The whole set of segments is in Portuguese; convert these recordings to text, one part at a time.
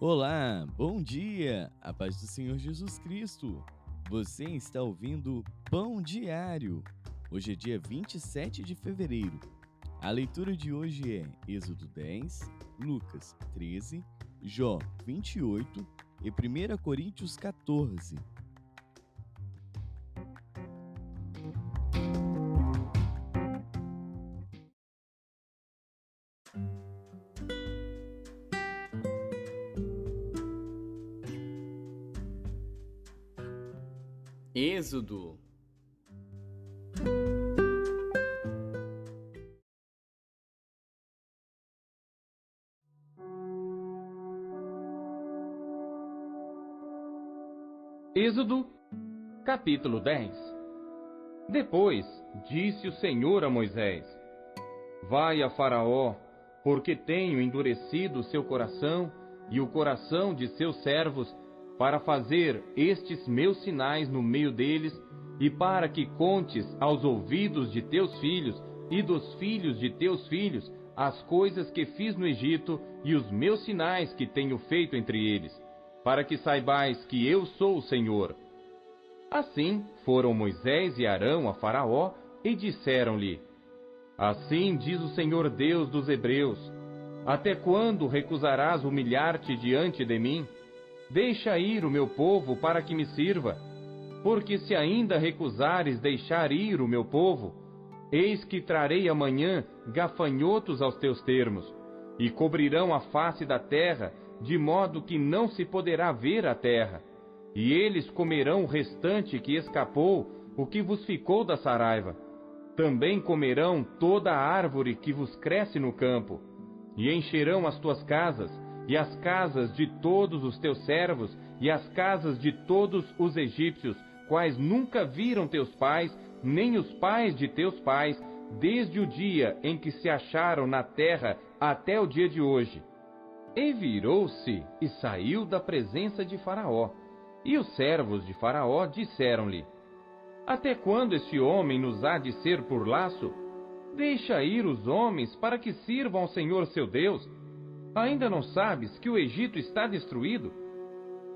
Olá, bom dia! A paz do Senhor Jesus Cristo. Você está ouvindo Pão Diário. Hoje é dia 27 de fevereiro. A leitura de hoje é Êxodo 10, Lucas 13, Jó 28 e 1 Coríntios 14. Êxodo. Êxodo, capítulo 10. Depois disse o Senhor a Moisés: Vai a Faraó, porque tenho endurecido seu coração e o coração de seus servos, para fazer estes meus sinais no meio deles, e para que contes aos ouvidos de teus filhos e dos filhos de teus filhos as coisas que fiz no Egito e os meus sinais que tenho feito entre eles, para que saibais que eu sou o Senhor. Assim foram Moisés e Arão a Faraó e disseram-lhe: Assim diz o Senhor Deus dos Hebreus: Até quando recusarás humilhar-te diante de mim? Deixa ir o meu povo para que me sirva. Porque se ainda recusares deixar ir o meu povo, eis que trarei amanhã gafanhotos aos teus termos, e cobrirão a face da terra, de modo que não se poderá ver a terra. E eles comerão o restante que escapou, o que vos ficou da saraiva. Também comerão toda a árvore que vos cresce no campo, e encherão as tuas casas, e as casas de todos os teus servos, e as casas de todos os egípcios, quais nunca viram teus pais, nem os pais de teus pais, desde o dia em que se acharam na terra até o dia de hoje. E virou-se e saiu da presença de Faraó. E os servos de Faraó disseram-lhe: Até quando este homem nos há de ser por laço? Deixa ir os homens para que sirvam ao Senhor seu Deus. Ainda não sabes que o Egito está destruído?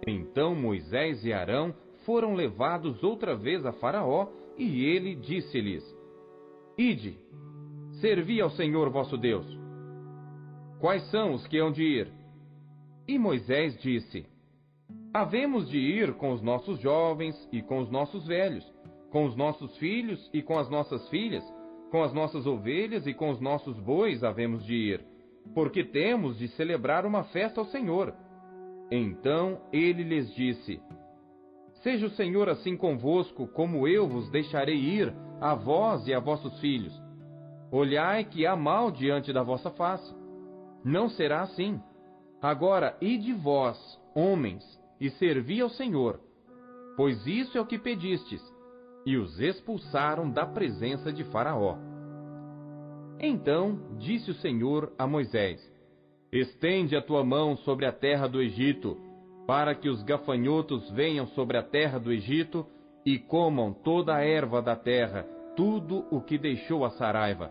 Então Moisés e Arão foram levados outra vez a Faraó, e ele disse-lhes: Ide, servi ao Senhor vosso Deus. Quais são os que hão de ir? E Moisés disse: Havemos de ir com os nossos jovens e com os nossos velhos, com os nossos filhos e com as nossas filhas, com as nossas ovelhas e com os nossos bois havemos de ir, porque temos de celebrar uma festa ao Senhor. Então ele lhes disse: Seja o Senhor assim convosco, como eu vos deixarei ir, a vós e a vossos filhos. Olhai que há mal diante da vossa face. Não será assim. Agora ide vós, homens, e servi ao Senhor, pois isso é o que pedistes. E os expulsaram da presença de Faraó. Então disse o Senhor a Moisés: Estende a tua mão sobre a terra do Egito, para que os gafanhotos venham sobre a terra do Egito e comam toda a erva da terra, tudo o que deixou a saraiva.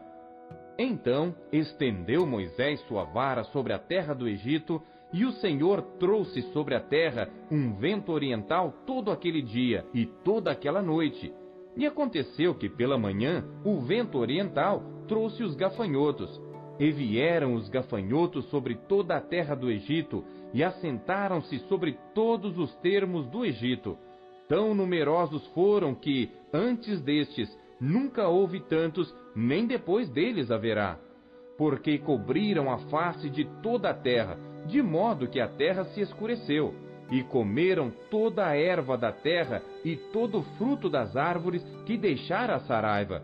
Então estendeu Moisés sua vara sobre a terra do Egito, e o Senhor trouxe sobre a terra um vento oriental todo aquele dia e toda aquela noite. E aconteceu que pela manhã o vento oriental trouxe os gafanhotos. E vieram os gafanhotos sobre toda a terra do Egito, e assentaram-se sobre todos os termos do Egito. Tão numerosos foram que, antes destes, nunca houve tantos, nem depois deles haverá. Porque cobriram a face de toda a terra, de modo que a terra se escureceu, e comeram toda a erva da terra e todo o fruto das árvores que deixara a saraiva.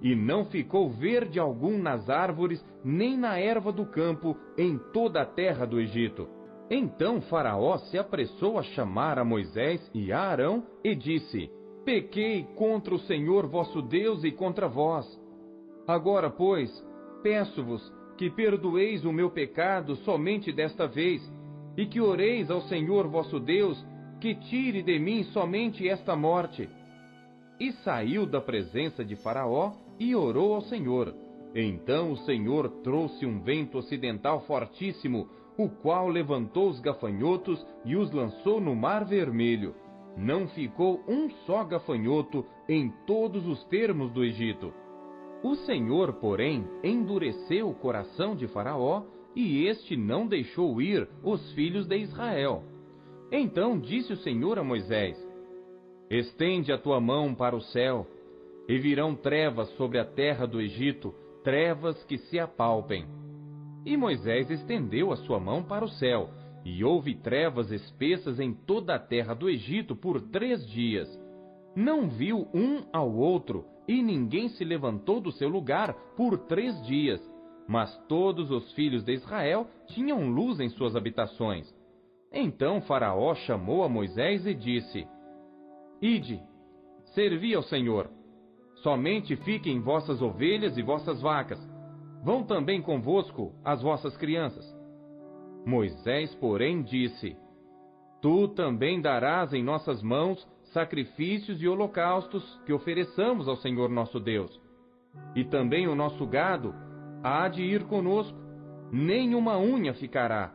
E não ficou verde algum nas árvores, nem na erva do campo, em toda a terra do Egito. Então Faraó se apressou a chamar a Moisés e a Arão, e disse: Pequei contra o Senhor vosso Deus e contra vós. Agora, pois, peço-vos que perdoeis o meu pecado somente desta vez, e que oreis ao Senhor vosso Deus, que tire de mim somente esta morte. E saiu da presença de Faraó e orou ao Senhor. Então o Senhor trouxe um vento ocidental fortíssimo, o qual levantou os gafanhotos e os lançou no Mar Vermelho. Não ficou um só gafanhoto em todos os termos do Egito. O Senhor, porém, endureceu o coração de Faraó, e este não deixou ir os filhos de Israel. Então disse o Senhor a Moisés: Estende a tua mão para o céu, e virão trevas sobre a terra do Egito, trevas que se apalpem. E Moisés estendeu a sua mão para o céu, e houve trevas espessas em toda a terra do Egito por 3 dias. Não viu um ao outro, e ninguém se levantou do seu lugar por 3 dias. Mas todos os filhos de Israel tinham luz em suas habitações. Então Faraó chamou a Moisés e disse: Ide, servi ao Senhor. Somente fiquem vossas ovelhas e vossas vacas. Vão também convosco as vossas crianças. Moisés, porém, disse: Tu também darás em nossas mãos sacrifícios e holocaustos que ofereçamos ao Senhor nosso Deus. E também o nosso gado há de ir conosco, nem uma unha ficará,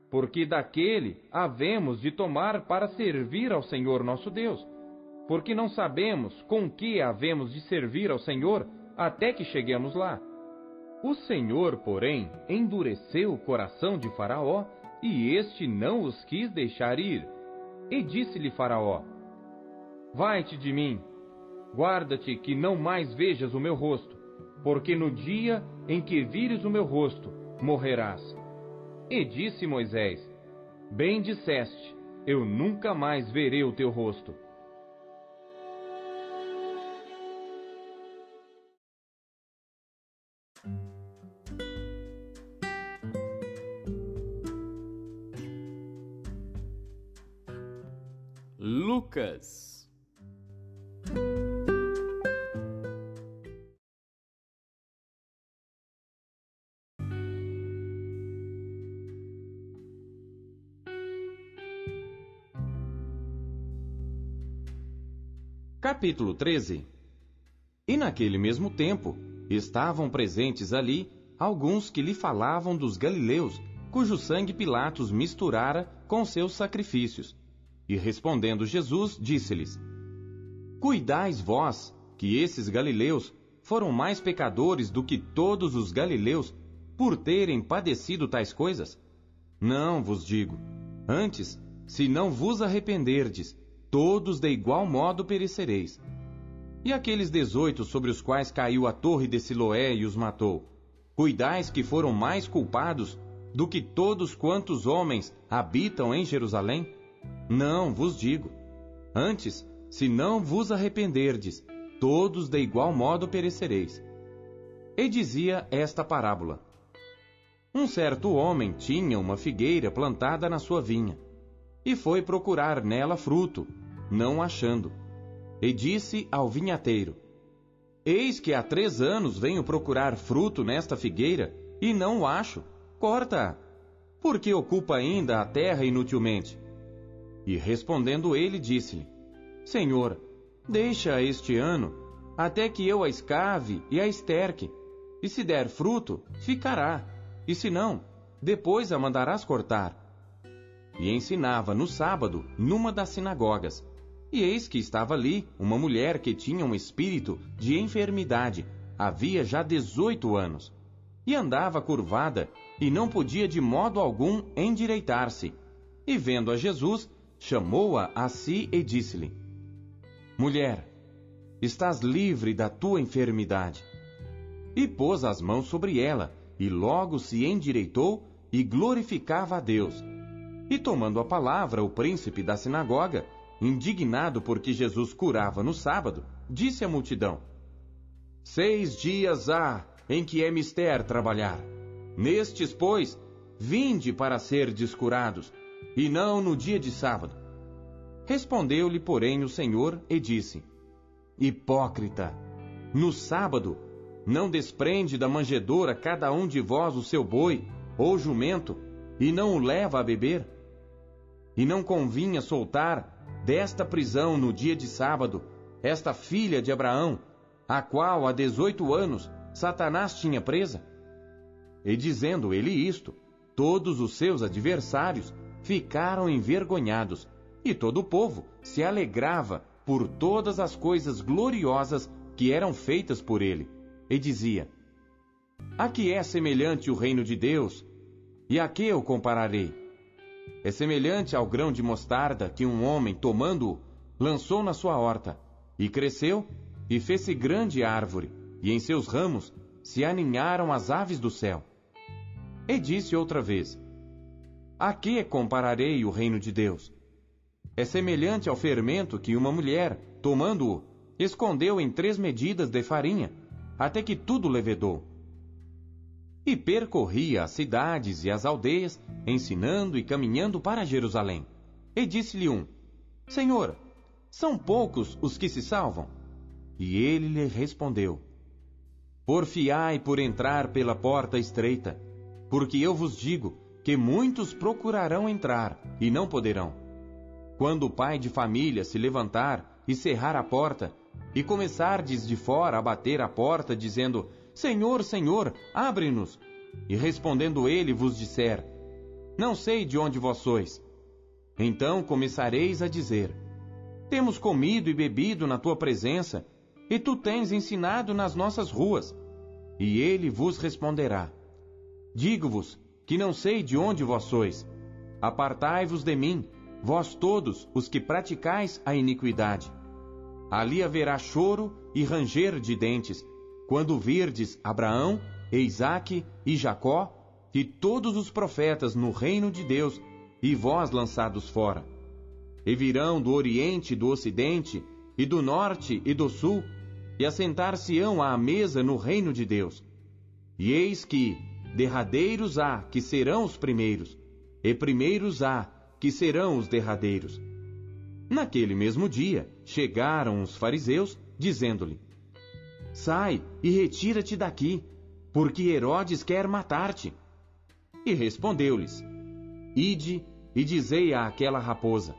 porque daquele havemos de tomar para servir ao Senhor nosso Deus, porque não sabemos com que havemos de servir ao Senhor até que cheguemos lá. O Senhor, porém, endureceu o coração de Faraó, e este não os quis deixar ir. E disse-lhe Faraó: Vai-te de mim, guarda-te que não mais vejas o meu rosto, porque no dia em que vires o meu rosto, morrerás. E disse Moisés: Bem disseste, eu nunca mais verei o teu rosto. Lucas. Capítulo 13. E naquele mesmo tempo, estavam presentes ali alguns que lhe falavam dos galileus, cujo sangue Pilatos misturara com seus sacrifícios. E respondendo Jesus, disse-lhes: Cuidais vós que esses galileus foram mais pecadores do que todos os galileus por terem padecido tais coisas? Não vos digo. Antes, se não vos arrependerdes, todos de igual modo perecereis. E aqueles 18 sobre os quais caiu a torre de Siloé e os matou, cuidais que foram mais culpados do que todos quantos homens habitam em Jerusalém? Não vos digo. Antes, se não vos arrependerdes, todos de igual modo perecereis. E dizia esta parábola: Um certo homem tinha uma figueira plantada na sua vinha, e foi procurar nela fruto, não achando. E disse ao vinhateiro: Eis que há 3 anos venho procurar fruto nesta figueira, e não o acho. Corta-a, porque ocupa ainda a terra inutilmente. E respondendo ele, disse-lhe: Senhor, deixa este ano, até que eu a escave e a esterque, e se der fruto, ficará, e se não, depois a mandarás cortar. E ensinava no sábado, numa das sinagogas. E eis que estava ali uma mulher que tinha um espírito de enfermidade, havia já 18 anos, e andava curvada, e não podia de modo algum endireitar-se. E vendo a Jesus, chamou-a a si e disse-lhe: Mulher, estás livre da tua enfermidade. E pôs as mãos sobre ela, e logo se endireitou e glorificava a Deus. E tomando a palavra, o príncipe da sinagoga, indignado porque Jesus curava no sábado, disse à multidão: 6 dias há em que é mister trabalhar. Nestes, pois, vinde para serdes curados, e não no dia de sábado. Respondeu-lhe, porém, o Senhor e disse: Hipócrita, no sábado não desprende da manjedoura cada um de vós o seu boi ou jumento, e não o leva a beber? E não convinha soltar desta prisão no dia de sábado esta filha de Abraão, a qual há 18 anos Satanás tinha presa? E dizendo ele isto, todos os seus adversários ficaram envergonhados, e todo o povo se alegrava por todas as coisas gloriosas que eram feitas por ele, e dizia: a que é semelhante o reino de Deus? E a que eu compararei? É semelhante ao grão de mostarda que um homem, tomando-o, lançou na sua horta, e cresceu, e fez-se grande árvore, e em seus ramos se aninharam as aves do céu. E disse outra vez: a que compararei o reino de Deus? É semelhante ao fermento que uma mulher, tomando-o, escondeu em 3 medidas de farinha, até que tudo levedou. E percorria as cidades e as aldeias, ensinando e caminhando para Jerusalém. E disse-lhe um: Senhor, são poucos os que se salvam? E ele lhe respondeu: porfiai por entrar pela porta estreita, porque eu vos digo que muitos procurarão entrar e não poderão. Quando o pai de família se levantar e cerrar a porta, e começardes de fora a bater a porta, dizendo: Senhor, Senhor, abre-nos. E respondendo ele vos disser: não sei de onde vós sois. Então começareis a dizer: temos comido e bebido na tua presença, e tu tens ensinado nas nossas ruas. E ele vos responderá: digo-vos que não sei de onde vós sois. Apartai-vos de mim, vós todos os que praticais a iniquidade. Ali haverá choro e ranger de dentes, quando virdes Abraão, e Isaque e Jacó, e todos os profetas no reino de Deus, e vós lançados fora. E virão do oriente e do ocidente, e do norte e do sul, e assentar-se-ão à mesa no reino de Deus. E eis que derradeiros há que serão os primeiros, e primeiros há que serão os derradeiros. Naquele mesmo dia chegaram os fariseus, dizendo-lhe: sai e retira-te daqui, porque Herodes quer matar-te. E respondeu-lhes: ide e dizei àquela raposa: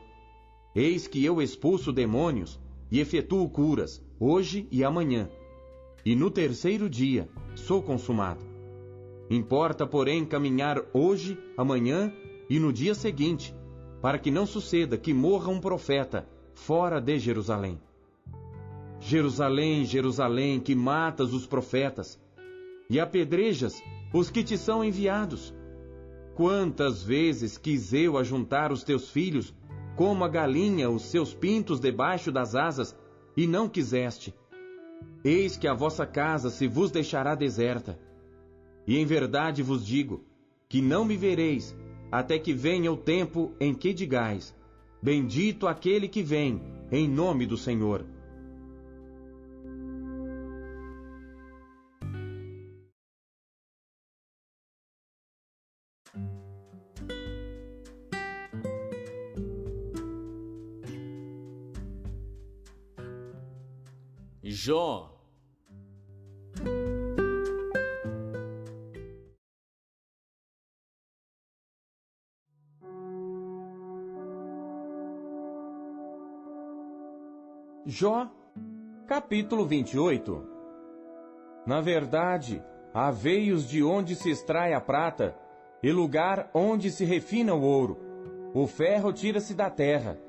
eis que eu expulso demônios e efetuo curas, hoje e amanhã, e no 3º dia sou consumado. Importa, porém, caminhar hoje, amanhã e no dia seguinte, para que não suceda que morra um profeta fora de Jerusalém. Jerusalém, Jerusalém, que matas os profetas e apedrejas os que te são enviados. Quantas vezes quis eu ajuntar os teus filhos, como a galinha os seus pintos debaixo das asas, e não quiseste. Eis que a vossa casa se vos deixará deserta. E em verdade vos digo, que não me vereis, até que venha o tempo em que digais: bendito aquele que vem, em nome do Senhor. Jó. Jó, capítulo 28. Na verdade, há veios de onde se extrai a prata, e lugar onde se refina o ouro. O ferro tira-se da terra,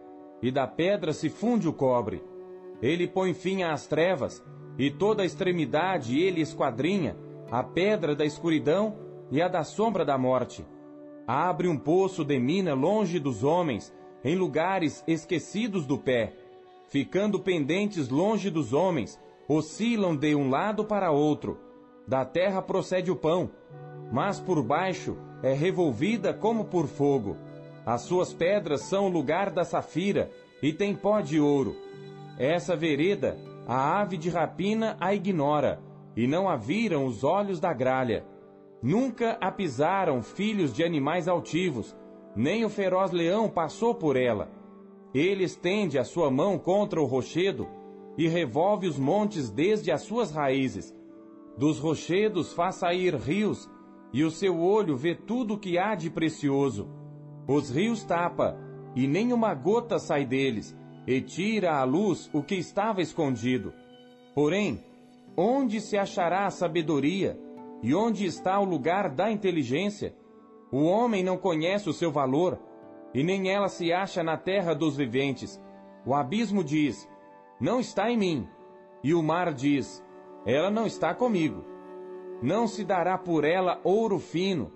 e da pedra se funde o cobre. Ele põe fim às trevas, e toda a extremidade ele esquadrinha, a pedra da escuridão e a da sombra da morte. Abre um poço de mina longe dos homens, em lugares esquecidos do pé. Ficando pendentes longe dos homens, oscilam de um lado para outro. Da terra procede o pão, mas por baixo é revolvida como por fogo. As suas pedras são o lugar da safira, e tem pó de ouro. Essa vereda, a ave de rapina a ignora, e não a viram os olhos da gralha. Nunca a pisaram filhos de animais altivos, nem o feroz leão passou por ela. Ele estende a sua mão contra o rochedo, e revolve os montes desde as suas raízes. Dos rochedos faz sair rios, e o seu olho vê tudo o que há de precioso. Os rios tapa, e nem uma gota sai deles, e tira à luz o que estava escondido. Porém, onde se achará a sabedoria, e onde está o lugar da inteligência? O homem não conhece o seu valor, e nem ela se acha na terra dos viventes. O abismo diz, não está em mim, e o mar diz, ela não está comigo. Não se dará por ela ouro fino,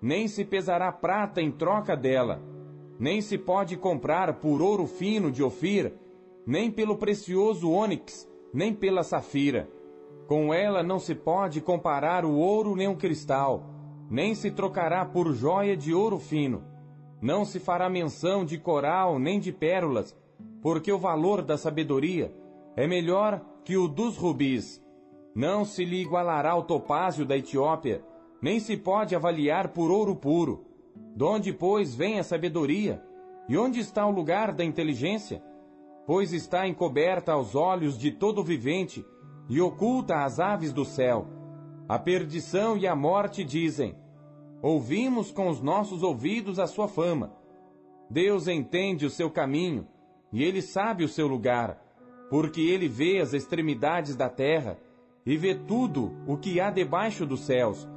nem se pesará prata em troca dela, nem se pode comprar por ouro fino de Ofir, nem pelo precioso ônix, nem pela safira. Com ela não se pode comparar o ouro nem o cristal, nem se trocará por joia de ouro fino. Não se fará menção de coral nem de pérolas, porque o valor da sabedoria é melhor que o dos rubis. Não se lhe igualará o topázio da Etiópia, nem se pode avaliar por ouro puro. Donde, pois, vem a sabedoria? E onde está o lugar da inteligência? Pois está encoberta aos olhos de todo vivente, e oculta às aves do céu. A perdição e a morte dizem, ouvimos com os nossos ouvidos a sua fama. Deus entende o seu caminho, e ele sabe o seu lugar, porque ele vê as extremidades da terra, e vê tudo o que há debaixo dos céus.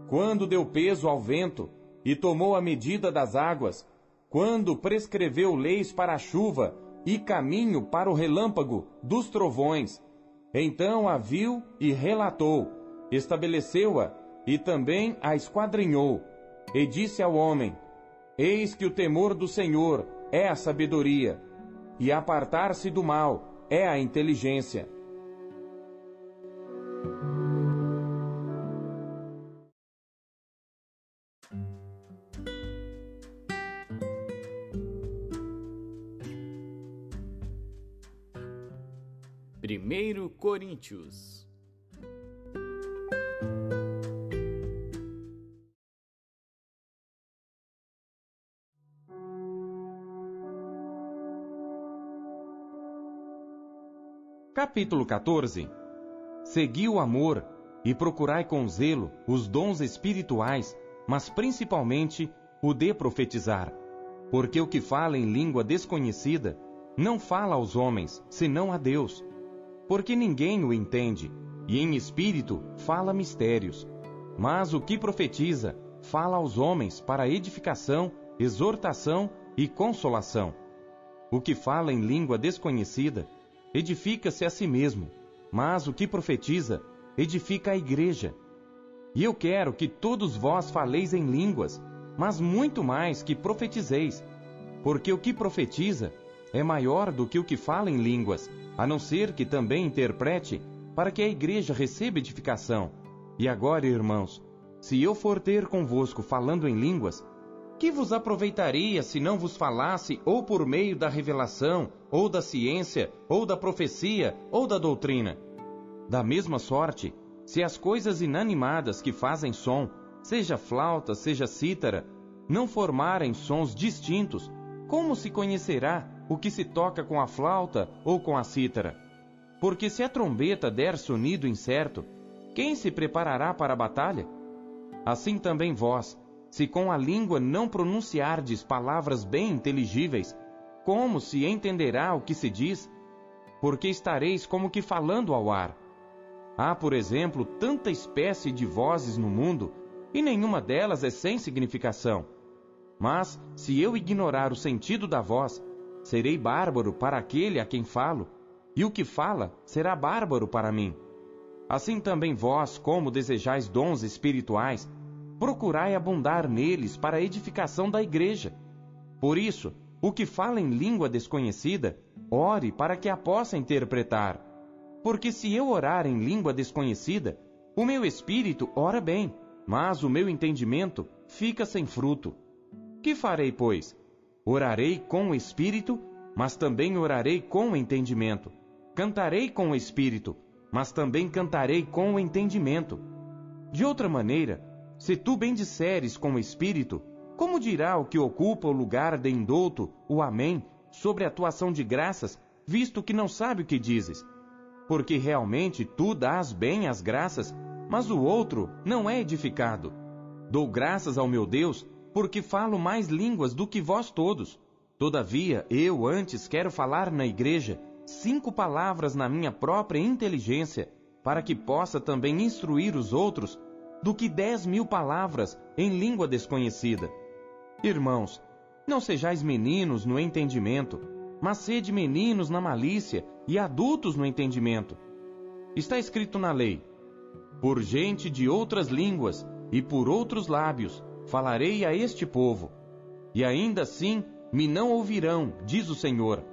Quando deu peso ao vento, e tomou a medida das águas, quando prescreveu leis para a chuva, e caminho para o relâmpago dos trovões, então a viu e relatou, estabeleceu-a, e também a esquadrinhou, e disse ao homem, eis que o temor do Senhor é a sabedoria, e apartar-se do mal é a inteligência. Primeiro Coríntios. Capítulo 14. Segui o amor e procurai com zelo os dons espirituais, mas principalmente o de profetizar. Porque o que fala em língua desconhecida não fala aos homens, senão a Deus. Porque ninguém o entende, e em espírito fala mistérios. Mas o que profetiza fala aos homens para edificação, exortação e consolação. O que fala em língua desconhecida edifica-se a si mesmo, mas o que profetiza edifica a igreja. E eu quero que todos vós faleis em línguas, mas muito mais que profetizeis, porque o que profetiza é maior do que o que fala em línguas, a não ser que também interprete, para que a igreja receba edificação. E agora, irmãos, se eu for ter convosco falando em línguas, que vos aproveitaria se não vos falasse ou por meio da revelação, ou da ciência, ou da profecia, ou da doutrina? Da mesma sorte, se as coisas inanimadas que fazem som, seja flauta, seja cítara, não formarem sons distintos, como se conhecerá o que se toca com a flauta ou com a cítara? Porque se a trombeta der sonido incerto, quem se preparará para a batalha? Assim também vós, se com a língua não pronunciardes palavras bem inteligíveis, como se entenderá o que se diz? Porque estareis como que falando ao ar. Há, por exemplo, tanta espécie de vozes no mundo, e nenhuma delas é sem significação. Mas, se eu ignorar o sentido da voz, serei bárbaro para aquele a quem falo, e o que fala será bárbaro para mim. Assim também vós, como desejais dons espirituais, procurai abundar neles para a edificação da igreja. Por isso, o que fala em língua desconhecida, ore para que a possa interpretar. Porque se eu orar em língua desconhecida, o meu espírito ora bem, mas o meu entendimento fica sem fruto. Que farei, pois? Orarei com o espírito, mas também orarei com o entendimento. Cantarei com o espírito, mas também cantarei com o entendimento. De outra maneira, se tu bendisseres com o espírito, como dirá o que ocupa o lugar de indouto, o amém, sobre a tua ação de graças, visto que não sabe o que dizes? Porque realmente tu dás bem as graças, mas o outro não é edificado. Dou graças ao meu Deus, porque falo mais línguas do que vós todos. Todavia, eu antes quero falar na igreja 5 palavras na minha própria inteligência, para que possa também instruir os outros, do que 10.000 palavras em língua desconhecida. Irmãos, não sejais meninos no entendimento, mas sede meninos na malícia e adultos no entendimento. Está escrito na lei: por gente de outras línguas e por outros lábios falarei a este povo, e ainda assim me não ouvirão, diz o Senhor.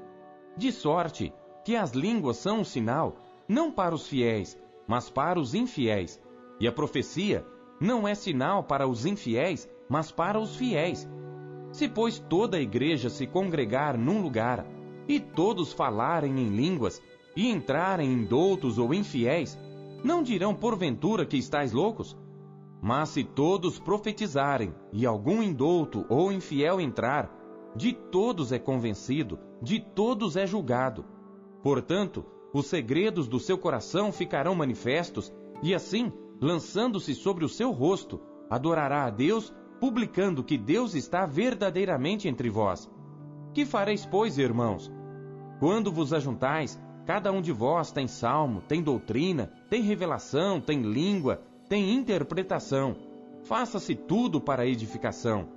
De sorte que as línguas são um sinal, não para os fiéis, mas para os infiéis. E a profecia não é sinal para os infiéis, mas para os fiéis. Se, pois, toda a igreja se congregar num lugar, e todos falarem em línguas, e entrarem indoutos ou infiéis, não dirão porventura que estáis loucos? Mas se todos profetizarem, e algum indouto ou infiel entrar, de todos é convencido, de todos é julgado. Portanto, os segredos do seu coração ficarão manifestos, e assim, lançando-se sobre o seu rosto, adorará a Deus, publicando que Deus está verdadeiramente entre vós. Que fareis, pois, irmãos? Quando vos ajuntais, cada um de vós tem salmo, tem doutrina, tem revelação, tem língua, tem interpretação. Faça-se tudo para a edificação.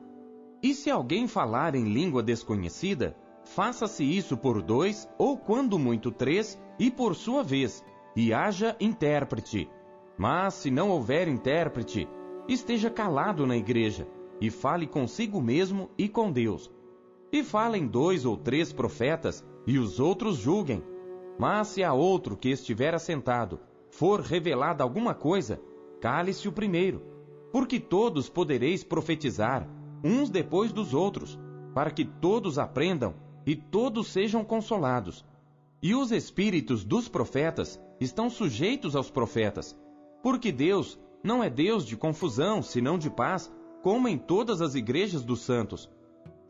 E se alguém falar em língua desconhecida, faça-se isso por 2, ou quando muito 3, e por sua vez, e haja intérprete. Mas se não houver intérprete, esteja calado na igreja, e fale consigo mesmo e com Deus. E falem 2 ou 3 profetas, e os outros julguem. Mas se a outro que estiver assentado for revelada alguma coisa, cale-se o primeiro, porque todos podereis profetizar, uns depois dos outros, para que todos aprendam e todos sejam consolados. E os espíritos dos profetas estão sujeitos aos profetas, porque Deus não é Deus de confusão, senão de paz, como em todas as igrejas dos santos.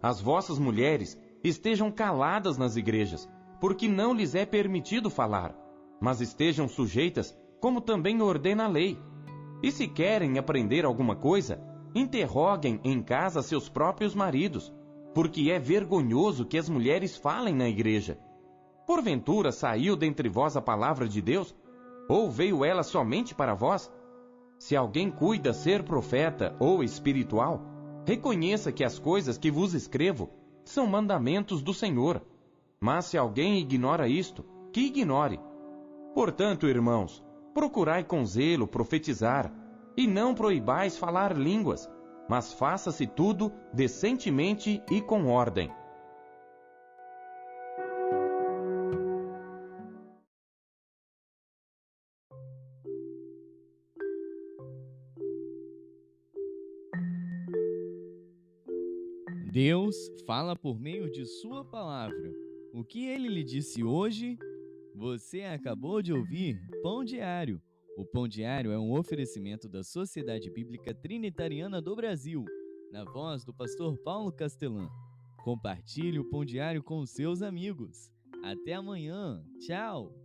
As vossas mulheres estejam caladas nas igrejas, porque não lhes é permitido falar, mas estejam sujeitas, como também ordena a lei. E se querem aprender alguma coisa, interroguem em casa seus próprios maridos, porque é vergonhoso que as mulheres falem na igreja. Porventura saiu dentre vós a palavra de Deus? Ou veio ela somente para vós? Se alguém cuida ser profeta ou espiritual, reconheça que as coisas que vos escrevo são mandamentos do Senhor. Mas se alguém ignora isto, que ignore. Portanto, irmãos, procurai com zelo profetizar, e não proibais falar línguas, mas faça-se tudo decentemente e com ordem. Deus fala por meio de sua palavra. O que ele lhe disse hoje? Você acabou de ouvir Pão Diário. O Pão Diário é um oferecimento da Sociedade Bíblica Trinitariana do Brasil, na voz do pastor Paulo Castelã. Compartilhe o Pão Diário com os seus amigos. Até amanhã. Tchau!